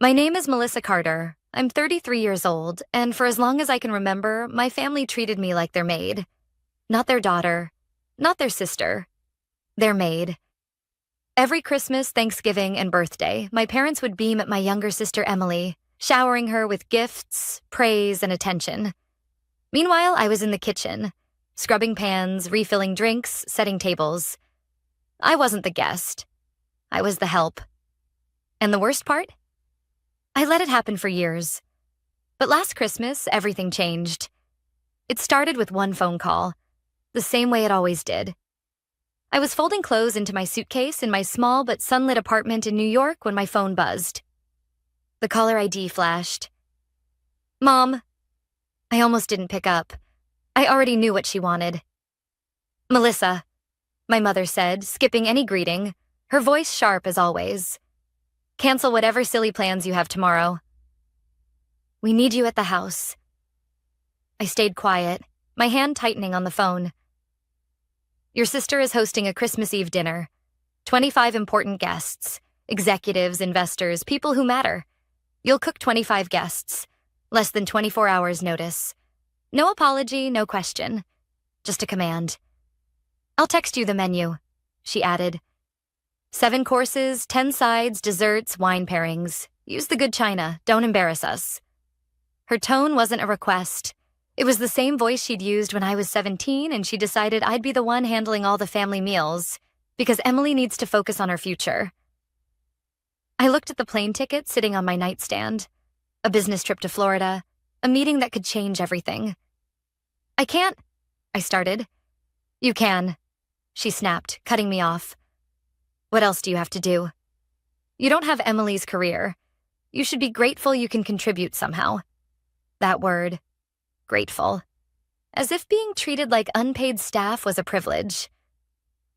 My name is Melissa Carter. I'm 33 years old, and for as long as I can remember, my family treated me like their maid. Not their daughter, not their sister, their maid. Every Christmas, Thanksgiving, and birthday, my parents would beam at my younger sister Emily, showering her with gifts, praise, and attention. Meanwhile, I was in the kitchen, scrubbing pans, refilling drinks, setting tables. I wasn't the guest. I was the help. And the worst part? I let it happen for years. But last Christmas, everything changed. It started with one phone call, the same way it always did. I was folding clothes into my suitcase in my small but sunlit apartment in New York when my phone buzzed. The caller ID flashed. Mom. I almost didn't pick up. I already knew what she wanted. Melissa, my mother said, skipping any greeting, her voice sharp as always. Cancel whatever silly plans you have tomorrow. We need you at the house. I stayed quiet, my hand tightening on the phone. Your sister is hosting a Christmas Eve dinner. 25 important guests, executives, investors, people who matter. You'll cook 25 guests. Less than 24 hours notice. No apology, no question. Just a command. I'll text you the menu, she added. 7 courses, 10 sides, desserts, wine pairings. Use the good china, don't embarrass us. Her tone wasn't a request. It was the same voice she'd used when I was 17 and she decided I'd be the one handling all the family meals because Emily needs to focus on her future. I looked at the plane ticket sitting on my nightstand. A business trip to Florida, a meeting that could change everything. I can't, I started. You can, she snapped, cutting me off. What else do you have to do? You don't have Emily's career. You should be grateful you can contribute somehow. That word, grateful. As if being treated like unpaid staff was a privilege.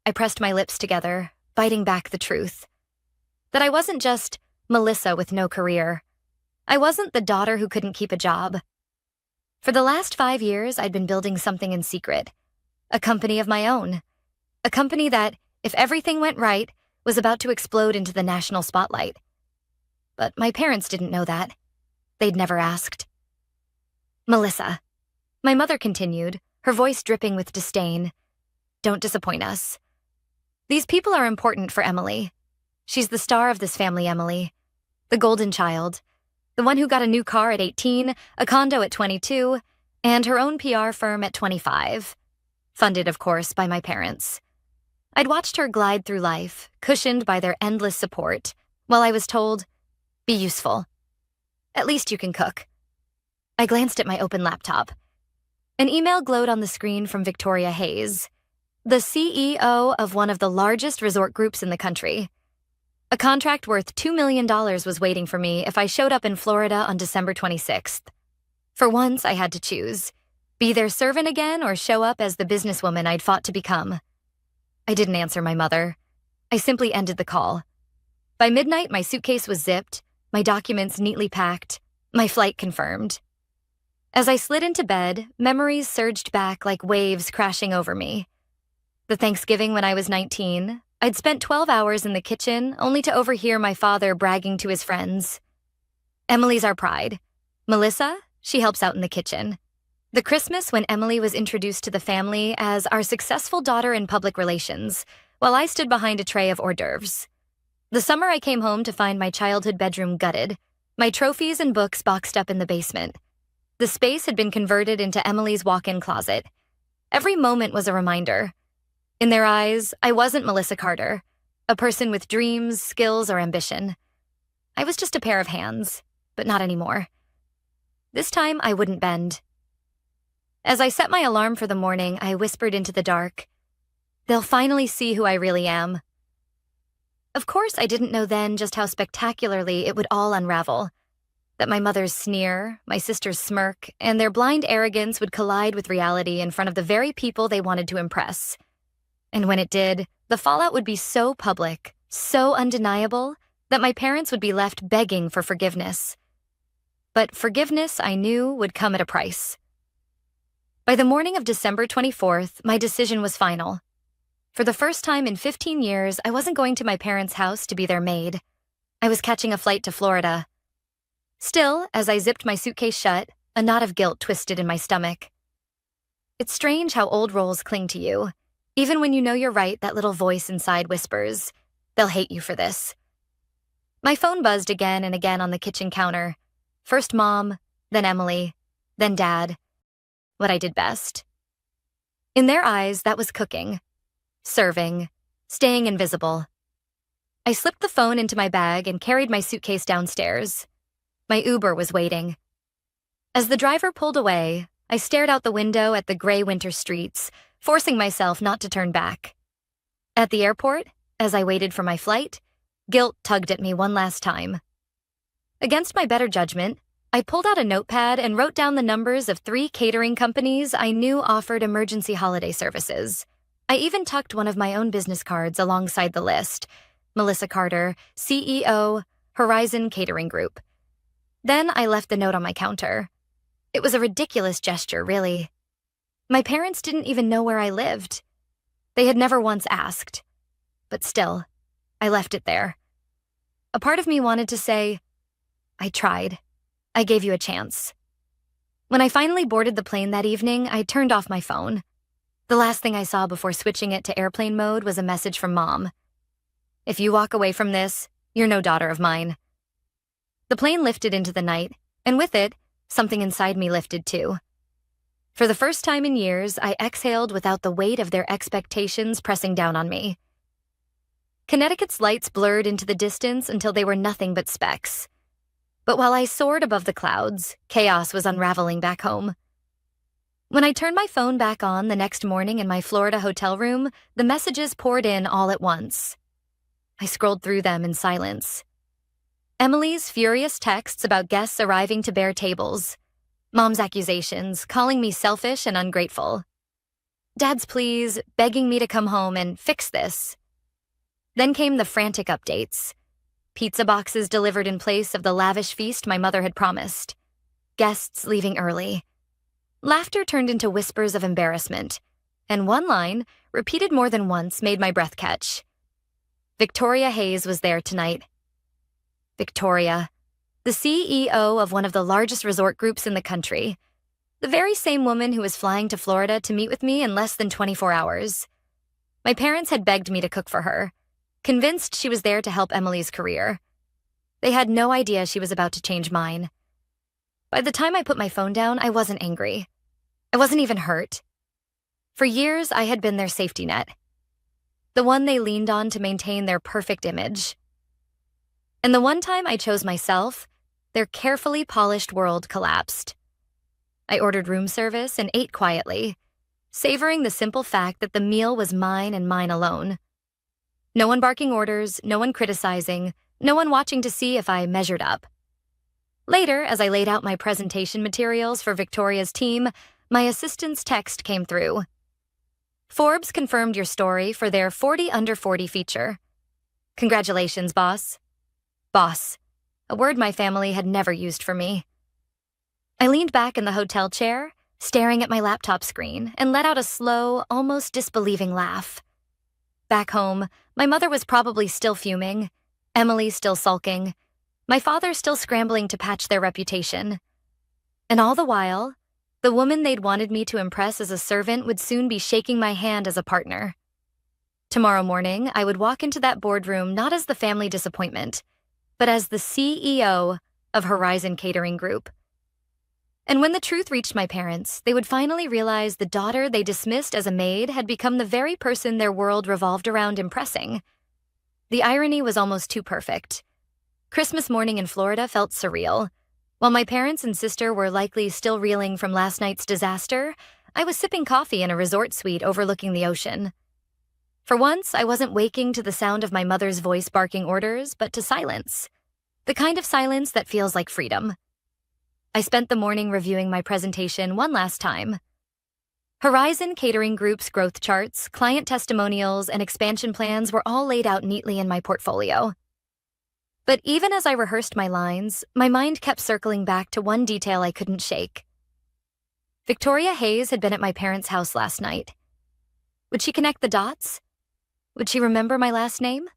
I pressed my lips together, biting back the truth. That I wasn't just Melissa with no career. I wasn't the daughter who couldn't keep a job. For the last 5 years, I'd been building something in secret. A company of my own. A company that, if everything went right, was about to explode into the national spotlight. But my parents didn't know that. They'd never asked. Melissa, my mother continued, her voice dripping with disdain. Don't disappoint us. These people are important for Emily. She's the star of this family, Emily. The golden child. The one who got a new car at 18, a condo at 22, and her own PR firm at 25. Funded, of course, by my parents. I'd watched her glide through life, cushioned by their endless support, while I was told, be useful. At least you can cook. I glanced at my open laptop. An email glowed on the screen from Victoria Hayes, the CEO of one of the largest resort groups in the country. A contract worth $2 million was waiting for me if I showed up in Florida on December 26th. For once, I had to choose. Be their servant again or show up as the businesswoman I'd fought to become. I didn't answer my mother. I simply ended the call. By midnight, my suitcase was zipped, my documents neatly packed, my flight confirmed. As I slid into bed, memories surged back like waves crashing over me. The Thanksgiving when I was 19, I'd spent 12 hours in the kitchen only to overhear my father bragging to his friends. Emily's our pride. Melissa, she helps out in the kitchen. The Christmas when Emily was introduced to the family as our successful daughter in public relations, while I stood behind a tray of hors d'oeuvres. The summer I came home to find my childhood bedroom gutted, my trophies and books boxed up in the basement. The space had been converted into Emily's walk-in closet. Every moment was a reminder. In their eyes, I wasn't Melissa Carter, a person with dreams, skills, or ambition. I was just a pair of hands, but not anymore. This time, I wouldn't bend. As I set my alarm for the morning, I whispered into the dark, they'll finally see who I really am. Of course, I didn't know then just how spectacularly it would all unravel. That my mother's sneer, my sister's smirk, and their blind arrogance would collide with reality in front of the very people they wanted to impress. And when it did, the fallout would be so public, so undeniable, that my parents would be left begging for forgiveness. But forgiveness, I knew, would come at a price. By the morning of December 24th, my decision was final. For the first time in 15 years, I wasn't going to my parents' house to be their maid. I was catching a flight to Florida. Still, as I zipped my suitcase shut, a knot of guilt twisted in my stomach. It's strange how old roles cling to you. Even when you know you're right, that little voice inside whispers, "They'll hate you for this." My phone buzzed again and again on the kitchen counter. First Mom, then Emily, then Dad. What I did best. In their eyes, that was cooking, serving, staying invisible. I slipped the phone into my bag and carried my suitcase downstairs. My Uber was waiting. As the driver pulled away, I stared out the window at the gray winter streets, forcing myself not to turn back. At the airport, as I waited for my flight, guilt tugged at me one last time. Against my better judgment, I pulled out a notepad and wrote down the numbers of 3 catering companies I knew offered emergency holiday services. I even tucked one of my own business cards alongside the list. Melissa Carter, CEO, Horizon Catering Group. Then I left the note on my counter. It was a ridiculous gesture, really. My parents didn't even know where I lived. They had never once asked. But still, I left it there. A part of me wanted to say, I tried. I gave you a chance. When I finally boarded the plane that evening, I turned off my phone. The last thing I saw before switching it to airplane mode was a message from Mom. "If you walk away from this, you're no daughter of mine." The plane lifted into the night, and with it, something inside me lifted too. For the first time in years, I exhaled without the weight of their expectations pressing down on me. Connecticut's lights blurred into the distance until they were nothing but specks. But while I soared above the clouds, chaos was unraveling back home. When I turned my phone back on the next morning in my Florida hotel room, the messages poured in all at once. I scrolled through them in silence. Emily's furious texts about guests arriving to bare tables. Mom's accusations, calling me selfish and ungrateful. Dad's pleas, begging me to come home and fix this. Then came the frantic updates. Pizza boxes delivered in place of the lavish feast my mother had promised. Guests leaving early. Laughter turned into whispers of embarrassment, and one line, repeated more than once, made my breath catch. Victoria Hayes was there tonight. Victoria, the CEO of one of the largest resort groups in the country. The very same woman who was flying to Florida to meet with me in less than 24 hours. My parents had begged me to cook for her, convinced she was there to help Emily's career. They had no idea she was about to change mine. By the time I put my phone down, I wasn't angry. I wasn't even hurt. For years, I had been their safety net. The one they leaned on to maintain their perfect image. And the one time I chose myself, their carefully polished world collapsed. I ordered room service and ate quietly, savoring the simple fact that the meal was mine and mine alone. No one barking orders, no one criticizing, no one watching to see if I measured up. Later, as I laid out my presentation materials for Victoria's team, my assistant's text came through. Forbes confirmed your story for their 40 Under 40 feature. Congratulations, boss. Boss, a word my family had never used for me. I leaned back in the hotel chair, staring at my laptop screen, and let out a slow, almost disbelieving laugh. Back home, my mother was probably still fuming, Emily still sulking, my father still scrambling to patch their reputation. And all the while, the woman they'd wanted me to impress as a servant would soon be shaking my hand as a partner. Tomorrow morning, I would walk into that boardroom not as the family disappointment, but as the CEO of Horizon Catering Group. And when the truth reached my parents, they would finally realize the daughter they dismissed as a maid had become the very person their world revolved around impressing. The irony was almost too perfect. Christmas morning in Florida felt surreal. While my parents and sister were likely still reeling from last night's disaster, I was sipping coffee in a resort suite overlooking the ocean. For once, I wasn't waking to the sound of my mother's voice barking orders, but to silence. The kind of silence that feels like freedom. I spent the morning reviewing my presentation one last time. Horizon Catering Group's growth charts, client testimonials, and expansion plans were all laid out neatly in my portfolio. But even as I rehearsed my lines, my mind kept circling back to one detail I couldn't shake. Victoria Hayes had been at my parents' house last night. Would she connect the dots? Would she remember my last name?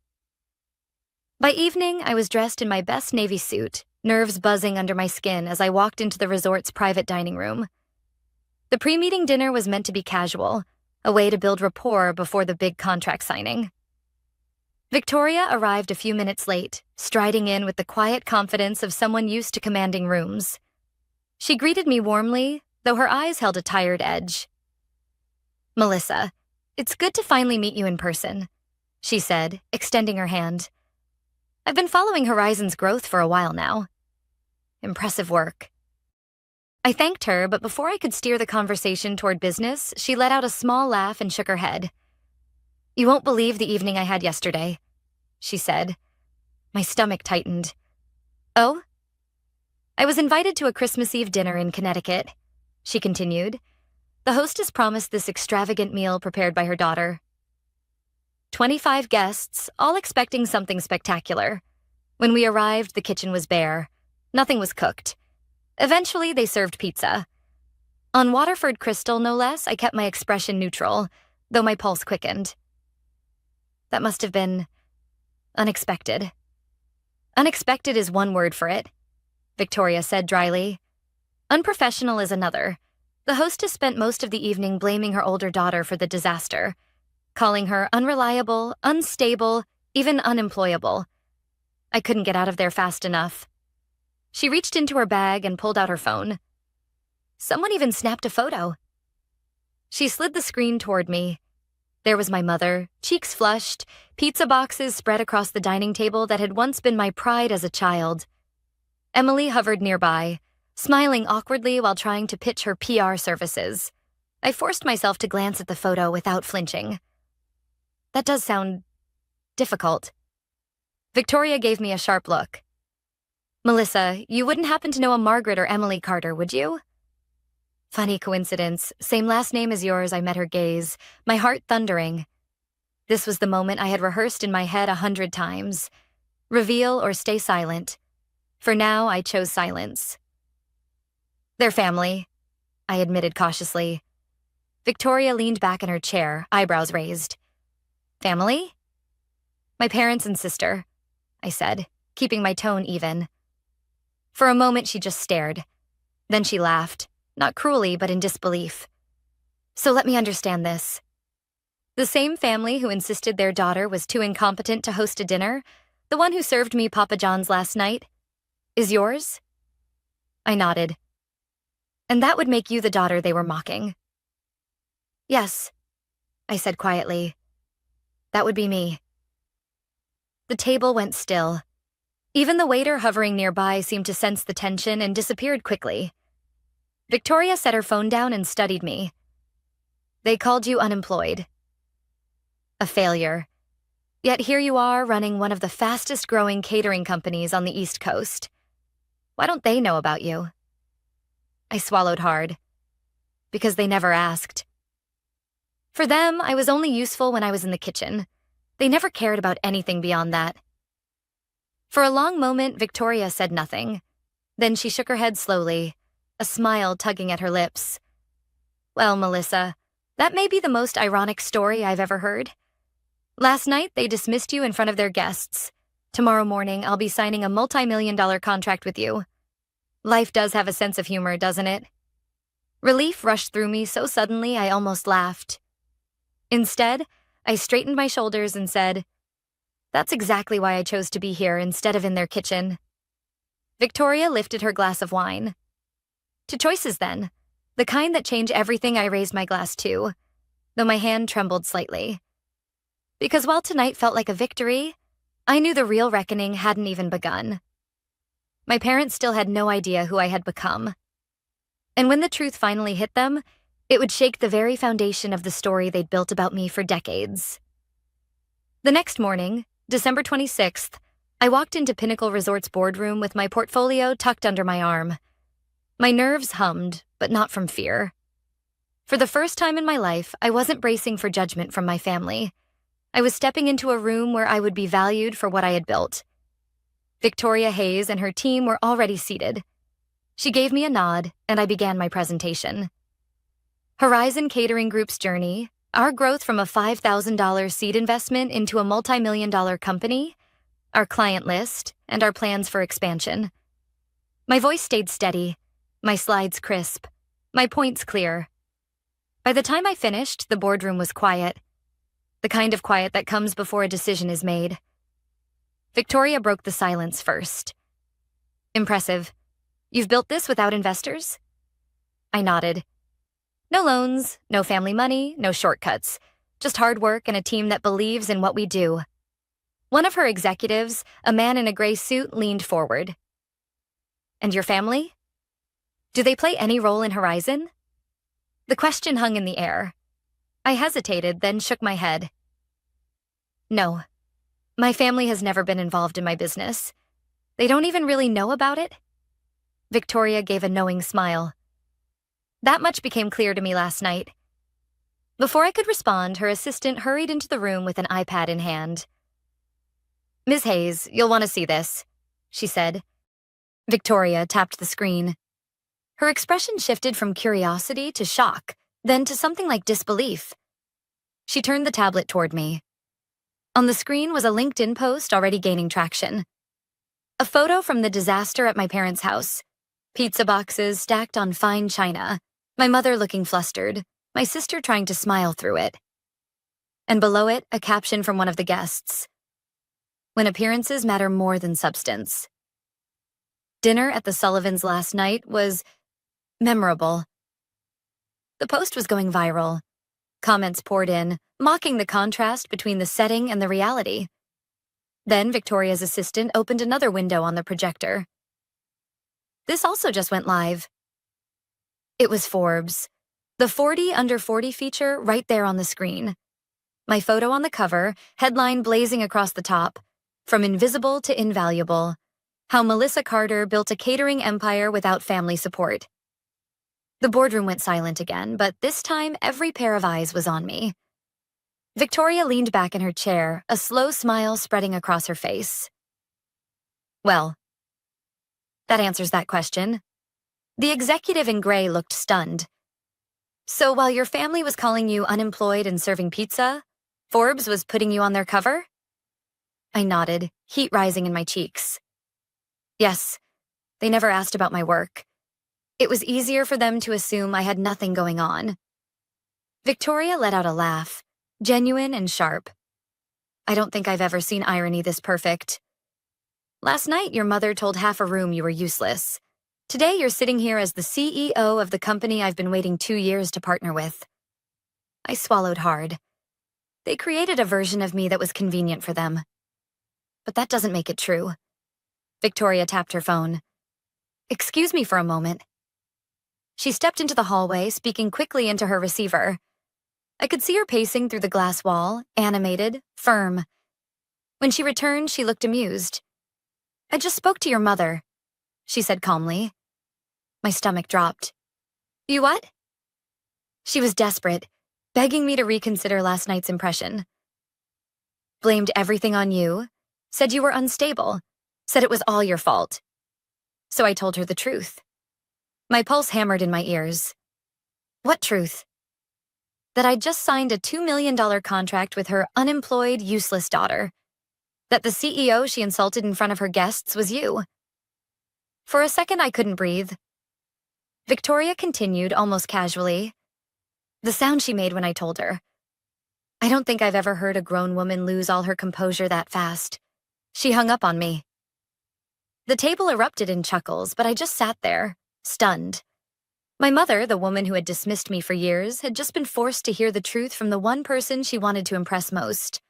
By evening, I was dressed in my best navy suit, nerves buzzing under my skin as I walked into the resort's private dining room. The pre-meeting dinner was meant to be casual, a way to build rapport before the big contract signing. Victoria arrived a few minutes late, striding in with the quiet confidence of someone used to commanding rooms. She greeted me warmly, though her eyes held a tired edge. "Melissa, it's good to finally meet you in person," she said, extending her hand. "I've been following Horizon's growth for a while now. Impressive work." I thanked her, but before I could steer the conversation toward business, she let out a small laugh and shook her head. "You won't believe the evening I had yesterday," she said. My stomach tightened. "Oh?" "I was invited to a Christmas Eve dinner in Connecticut," she continued. The hostess promised this extravagant meal prepared by her daughter. 25 guests, all expecting something spectacular. When we arrived, the kitchen was bare. Nothing was cooked. Eventually, they served pizza. On Waterford Crystal, no less, I kept my expression neutral, though my pulse quickened. That must have been unexpected. Unexpected is one word for it, Victoria said dryly. Unprofessional is another. The hostess spent most of the evening blaming her older daughter for the disaster, calling her unreliable, unstable, even unemployable. I couldn't get out of there fast enough. She reached into her bag and pulled out her phone. Someone even snapped a photo. She slid the screen toward me. There was my mother, cheeks flushed, pizza boxes spread across the dining table that had once been my pride as a child. Emily hovered nearby, smiling awkwardly while trying to pitch her PR services. I forced myself to glance at the photo without flinching. That does sound difficult. Victoria gave me a sharp look. "Melissa, you wouldn't happen to know a Margaret or Emily Carter, would you?" Funny coincidence. Same last name as yours, I met her gaze, my heart thundering. This was the moment I had rehearsed in my head 100 times. Reveal or stay silent. For now, I chose silence. "They're family," I admitted cautiously. Victoria leaned back in her chair, eyebrows raised. "Family?" "My parents and sister," I said, keeping my tone even. For a moment, she just stared. Then she laughed, not cruelly, but in disbelief. "So let me understand this. The same family who insisted their daughter was too incompetent to host a dinner, the one who served me Papa John's last night, is yours?" I nodded. "And that would make you the daughter they were mocking?" "Yes," I said quietly. "That would be me." The table went still. Even the waiter hovering nearby seemed to sense the tension and disappeared quickly. Victoria set her phone down and studied me. "They called you unemployed. A failure. Yet here you are running one of the fastest-growing catering companies on the East Coast. Why don't they know about you?" I swallowed hard. Because they never asked. For them, I was only useful when I was in the kitchen. They never cared about anything beyond that. For a long moment, Victoria said nothing. Then she shook her head slowly, a smile tugging at her lips. "Well, Melissa, that may be the most ironic story I've ever heard. Last night, they dismissed you in front of their guests. Tomorrow morning, I'll be signing a multi-million-dollar contract with you. Life does have a sense of humor, doesn't it?" Relief rushed through me so suddenly I almost laughed. Instead, I straightened my shoulders and said, "That's exactly why I chose to be here instead of in their kitchen." Victoria lifted her glass of wine. "To choices, then. The kind that change everything I raised my glass to," though my hand trembled slightly. Because while tonight felt like a victory, I knew the real reckoning hadn't even begun. My parents still had no idea who I had become. And when the truth finally hit them, it would shake the very foundation of the story they'd built about me for decades. The next morning, December 26th, I walked into Pinnacle Resort's boardroom with my portfolio tucked under my arm. My nerves hummed, but not from fear. For the first time in my life, I wasn't bracing for judgment from my family. I was stepping into a room where I would be valued for what I had built. Victoria Hayes and her team were already seated. She gave me a nod, and I began my presentation. Horizon Catering Group's journey, our growth from a $5,000 seed investment into a multi-million-dollar company, our client list, and our plans for expansion. My voice stayed steady, my slides crisp, my points clear. By the time I finished, the boardroom was quiet, the kind of quiet that comes before a decision is made. Victoria broke the silence first. Impressive. You've built this without investors? I nodded. No loans, no family money, no shortcuts. Just hard work and a team that believes in what we do. One of her executives, a man in a gray suit, leaned forward. And your family? Do they play any role in Horizon? The question hung in the air. I hesitated, then shook my head. No. My family has never been involved in my business. They don't even really know about it. Victoria gave a knowing smile. That much became clear to me last night. Before I could respond, her assistant hurried into the room with an iPad in hand. Ms. Hayes, you'll want to see this, she said. Victoria tapped the screen. Her expression shifted from curiosity to shock, then to something like disbelief. She turned the tablet toward me. On the screen was a LinkedIn post already gaining traction. A photo from the disaster at my parents' house. Pizza boxes stacked on fine china, my mother looking flustered, my sister trying to smile through it. And below it, a caption from one of the guests. When appearances matter more than substance. Dinner at the Sullivans last night was memorable. The post was going viral. Comments poured in, mocking the contrast between the setting and the reality. Then Victoria's assistant opened another window on the projector. This also just went live. It was Forbes. The 40 Under 40 feature right there on the screen. My photo on the cover, headline blazing across the top. From invisible to invaluable. How Melissa Carter built a catering empire without family support. The boardroom went silent again, but this time every pair of eyes was on me. Victoria leaned back in her chair, a slow smile spreading across her face. Well, that answers that question. The executive in gray looked stunned. So while your family was calling you unemployed and serving pizza, Forbes was putting you on their cover? I nodded, heat rising in my cheeks. Yes, they never asked about my work. It was easier for them to assume I had nothing going on. Victoria let out a laugh, genuine and sharp. I don't think I've ever seen irony this perfect. Last night, your mother told half a room you were useless. Today, you're sitting here as the CEO of the company I've been waiting 2 years to partner with. I swallowed hard. They created a version of me that was convenient for them. But that doesn't make it true. Victoria tapped her phone. Excuse me for a moment. She stepped into the hallway, speaking quickly into her receiver. I could see her pacing through the glass wall, animated, firm. When she returned, she looked amused. I just spoke to your mother, she said calmly. My stomach dropped. You what? She was desperate, begging me to reconsider last night's impression. Blamed everything on you, said you were unstable, said it was all your fault. So I told her the truth. My pulse hammered in my ears. What truth? That I'd just signed a $2 million contract with her unemployed, useless daughter. That the CEO she insulted in front of her guests was you. For a second, I couldn't breathe. Victoria continued almost casually. The sound she made when I told her. I don't think I've ever heard a grown woman lose all her composure that fast. She hung up on me. The table erupted in chuckles, but I just sat there, stunned. My mother, the woman who had dismissed me for years, had just been forced to hear the truth from the one person she wanted to impress most.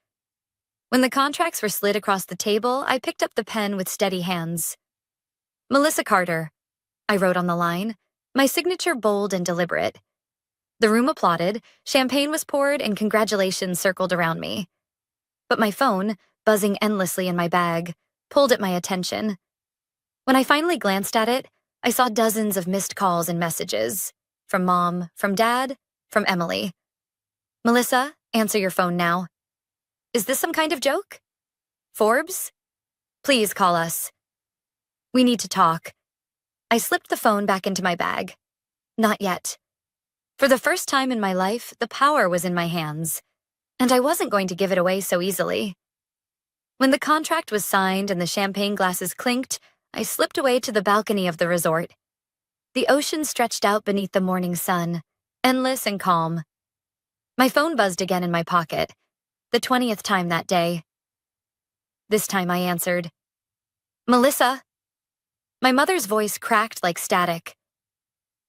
When the contracts were slid across the table, I picked up the pen with steady hands. Melissa Carter, I wrote on the line, my signature bold and deliberate. The room applauded, champagne was poured, and congratulations circled around me. But my phone, buzzing endlessly in my bag, pulled at my attention. When I finally glanced at it, I saw dozens of missed calls and messages. From Mom, from Dad, from Emily. Melissa, answer your phone now. Is this some kind of joke? Forbes? Please call us. We need to talk. I slipped the phone back into my bag. Not yet. For the first time in my life, the power was in my hands, and I wasn't going to give it away so easily. When the contract was signed and the champagne glasses clinked, I slipped away to the balcony of the resort. The ocean stretched out beneath the morning sun, endless and calm. My phone buzzed again in my pocket, the 20th time that day. This time I answered. Melissa! My mother's voice cracked like static.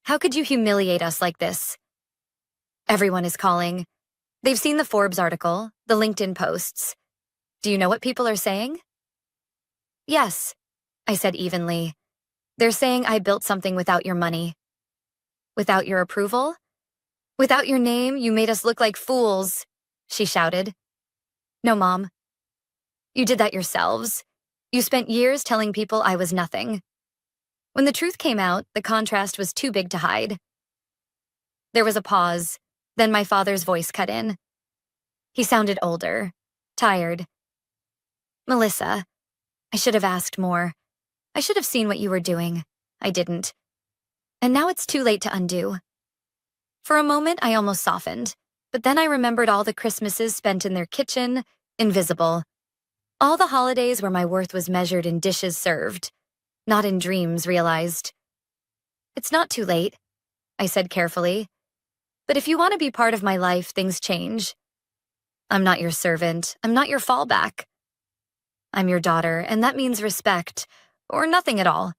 How could you humiliate us like this? Everyone is calling. They've seen the Forbes article, the LinkedIn posts. Do you know what people are saying? Yes, I said evenly. They're saying I built something without your money. Without your approval? Without your name, you made us look like fools, she shouted. No, Mom. You did that yourselves. You spent years telling people I was nothing. When the truth came out, the contrast was too big to hide. There was a pause, then my father's voice cut in. He sounded older, tired. Melissa, I should have asked more. I should have seen what you were doing. I didn't. And now it's too late to undo. For a moment, I almost softened, but then I remembered all the Christmases spent in their kitchen, invisible. All the holidays where my worth was measured in dishes served, not in dreams realized. It's not too late, I said carefully. But if you want to be part of my life, things change. I'm not your servant. I'm not your fallback. I'm your daughter, and that means respect, or nothing at all.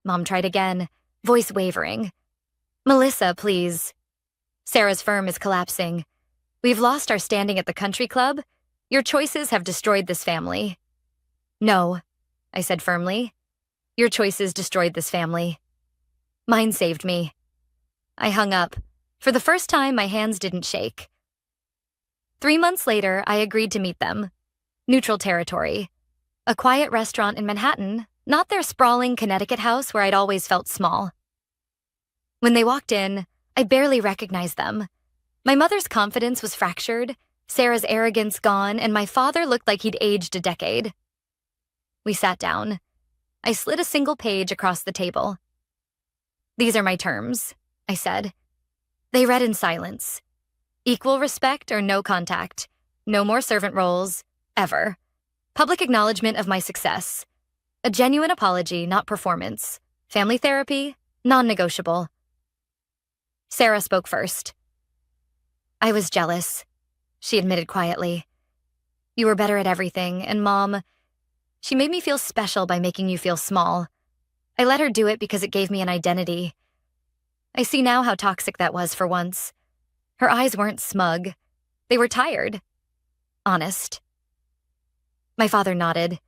Mom tried again, voice wavering. Melissa, please. Sarah's firm is collapsing. We've lost our standing at the country club. Your choices have destroyed this family. No, I said firmly. Your choices destroyed this family. Mine saved me. I hung up. For the first time, my hands didn't shake. 3 months later, I agreed to meet them. Neutral territory. A quiet restaurant in Manhattan, not their sprawling Connecticut house where I'd always felt small. When they walked in, I barely recognized them. My mother's confidence was fractured, Sarah's arrogance gone, and my father looked like he'd aged a decade. We sat down. I slid a single page across the table. These are my terms, I said. They read in silence. Equal respect or no contact. No more servant roles, ever. Public acknowledgement of my success. A genuine apology, not performance. Family therapy, non-negotiable. Sarah spoke first. I was jealous, she admitted quietly. You were better at everything, and Mom, she made me feel special by making you feel small. I let her do it because it gave me an identity. I see now how toxic that was for once. Her eyes weren't smug. They were tired. Honest. My father nodded.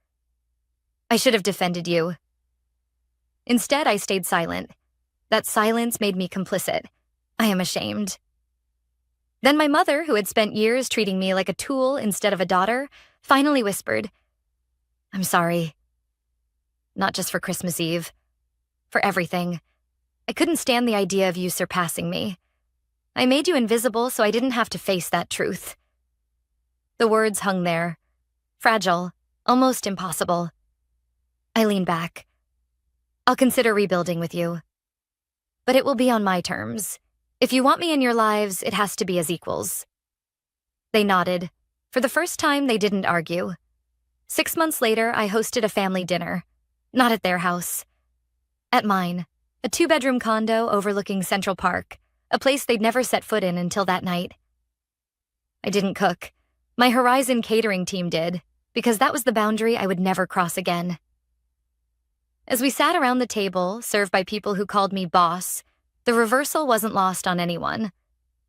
I should have defended you. Instead, I stayed silent. That silence made me complicit. I am ashamed. Then my mother, who had spent years treating me like a tool instead of a daughter, finally whispered, I'm sorry. Not just for Christmas Eve. For everything. I couldn't stand the idea of you surpassing me. I made you invisible so I didn't have to face that truth. The words hung there. Fragile. Almost impossible. I leaned back. I'll consider rebuilding with you. But it will be on my terms. If you want me in your lives, it has to be as equals. They nodded. For the first time, they didn't argue. 6 months later, I hosted a family dinner. Not at their house. At mine. A 2-bedroom condo overlooking Central Park, a place they'd never set foot in until that night. I didn't cook. My Horizon catering team did, because that was the boundary I would never cross again. As we sat around the table, served by people who called me boss, the reversal wasn't lost on anyone.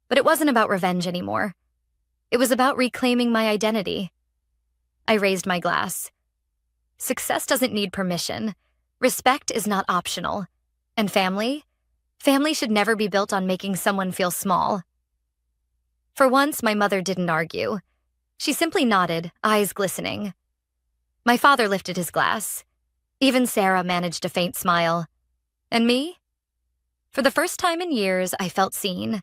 But it wasn't about revenge anymore. It was about reclaiming my identity. I raised my glass. Success doesn't need permission. Respect is not optional. And family? Family should never be built on making someone feel small. For once, my mother didn't argue. She simply nodded, eyes glistening. My father lifted his glass. Even Sarah managed a faint smile. And me? For the first time in years, I felt seen.